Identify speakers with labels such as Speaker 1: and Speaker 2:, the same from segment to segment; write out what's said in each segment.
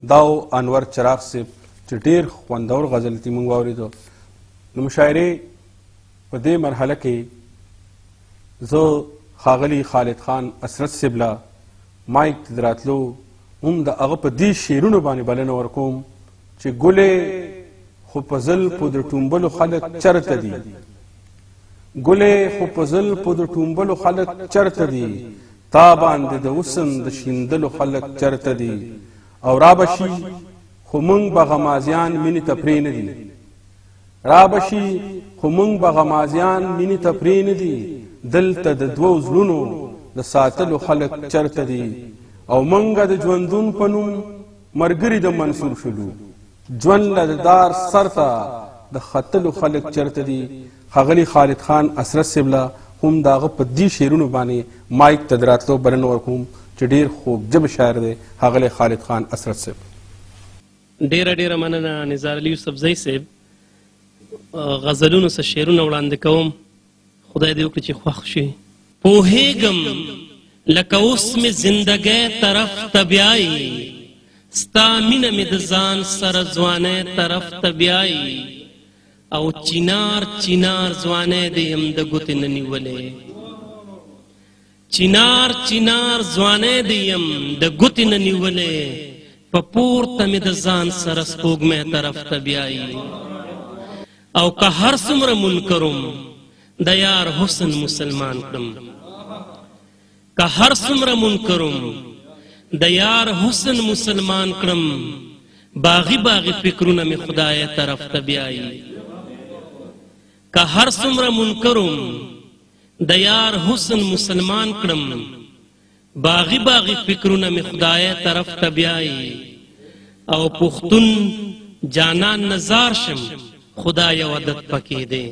Speaker 1: داو انور چراغ صاحب چې ډېر خوندور غزل تي موږ واورېدو. نو مشاعرې په دې مرحله کې زه ښاغلي خالد خان اسرت صاحب له مایک ته د راتلو هم د هغه په دې شعرونو باندې بلنه ورکوم چې ګلې خو په زل په د ټومبلو خلک چرته دي، ګلې خو په زل په د ټومبلو خلک چرته دي، تا باندې د حسن د شیندلو خلک چرته دي، او رابشي خو مونږ به غمازیان مینې ته پرې نه دي، رابشي خو مونږ به غمازیان مینې ته پرې نه دي، دلته د دوو زړونو د ساتلو خلک چرته دي، او مونږه د ژوندون په نوم ملګري د منصور شولو، ژوند له د دار سر ته د ختلو خلک چرته دي. ښاغلي خالد خان اسرت صاحب له هم د هغه په دې شعرونو باندې مایک ته د راتلو بلنه ورکوم چې ډېر خوږ ژبه شاعر دی ښاغلی خالد خان اسرت صاحب.
Speaker 2: ډېره ډېره مننه نزار علي یوسفزی صاحب. غزلونو څه شعرونه وړاندې کوم، خدای دې وکړي چې خوښ شي. پوهېږم لکه اوس مې زندګۍ طرف ته بیایي، ستا مینه مې د ځان سره ځوانۍ طرف ته بیایي، او چینار چینار ځوانۍ دې یم د ګوتې نه نیولې، چینار چینار ځوانۍ دې یم د ګوتې نه نیولې، په پورته مې د ځان سره سپوږمۍ طرف ته بیایي، او که هر څومره منکرم د یار حسن مسلمان کړم، که هر څومره منکرم د یار حسن مسلمان کړم، باغی باغی فکرونه مې خدای طرف ته بیایي، که هر څومره منکرم د یار حسن مسلمان کړم، باغی باغی فکرونه مې خدای طرف ته بیایي، او پښتون جانان نزار شم خدای عادت پکې دی،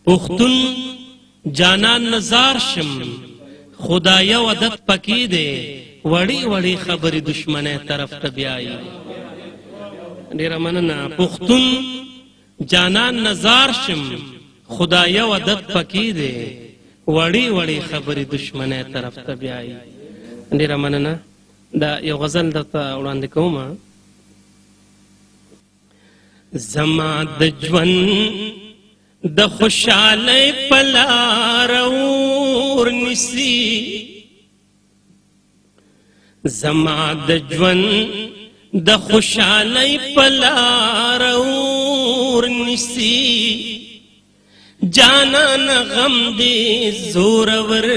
Speaker 2: پښتون جانان نزار شم خدای عادت پکې دی، وړې وړې خبرې دشمنۍ طرف ته بیایي. ډېره مننه. پښتون جانان نزار شم خدای عادت پکې دی، وړې وړې خبرې دشمنۍ طرف ته بیایي. ډېره مننه. دا یو غزل درته وړاندې کوم. زما د ژوند د خوشحالۍ په لاره ورنیسي، زما د ژوند د خوشحالۍ په لاره ورنیسي، جانان غم دې زورور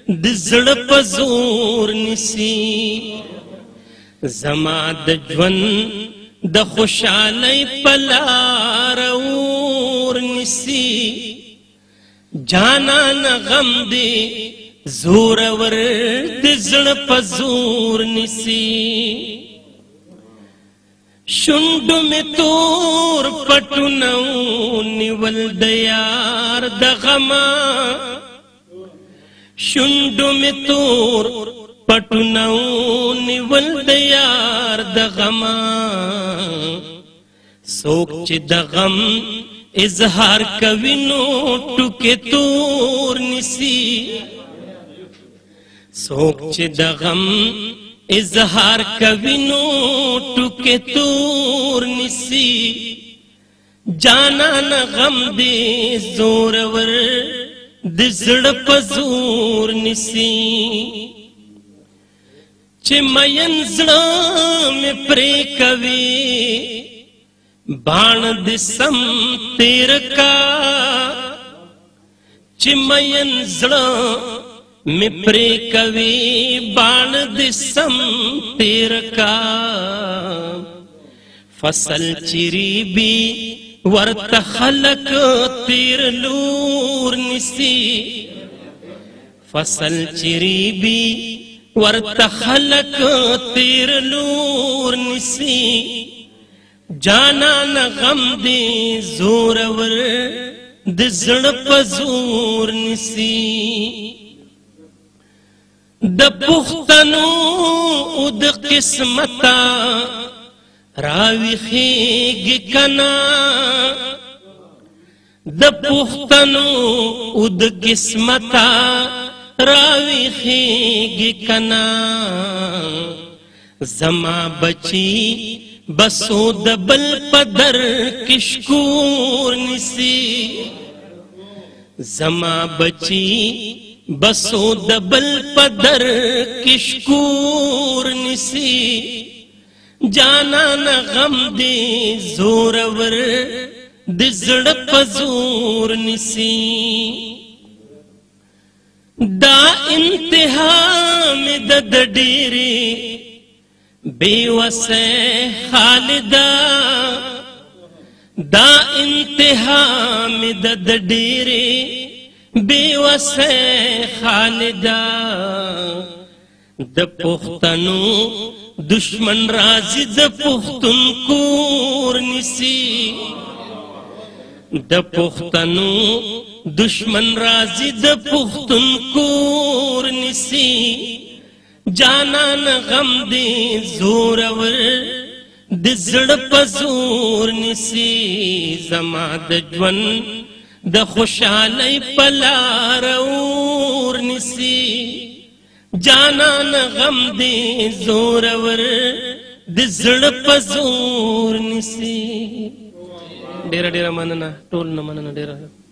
Speaker 2: د زړه په زور نیسي، زما د ژوند د خوشحالۍ په لاره ورنیسي، جانان غم دې زورور د زړه په زور نیسي، شونډو مې تور پټونه ونیول د یار د غمه، شونډو مې تور پټونه ونیول د یار د غمه، څوک چې د غم اظهار کوي نو ټوکې تور نیسي، څوک چې د غم اظهار کوي نو ټوکې تور نیسي، جانان غم دې زورور د زړه په زور نیسي، چې مین زړه مې پرې کوي باڼ دې سم تیر کا، چې مین زړه مې پرې کوي باڼ دې سم تیر کا، فصل چریبي ورته خلق تیر لور نیسي، فصل چریبي ورته خلق تیر لور نیسي، جانان غم دې زورور د زړه په زور نیسي، د پښتنو د قسمتا راویخیږي کنا، د پښتنو د قسمتا راویخیږي کنا، زما بچی بسو دبل پدر کشکور نسی زما بچی بسو دبل پدر کشکور نسی جانا نہ غم دے زورور د زړه پزور نسی دا انتہا میں د ډېرې بے وسه خالدا دا انتہا میں د ډېرې بے وسه خالدا د پښتنو دشمن راځي د پښتون کور نسی د پښتنو دشمن راځي د پښتون کور نسی جانان غم دې زورور د زړه په زور نسی زما د ژوند د خوشحالۍ په لار اور نسی جانان غم دې زورور د زړه په زور نسی ډېره ډېره مننه ټول نه مننه ډېره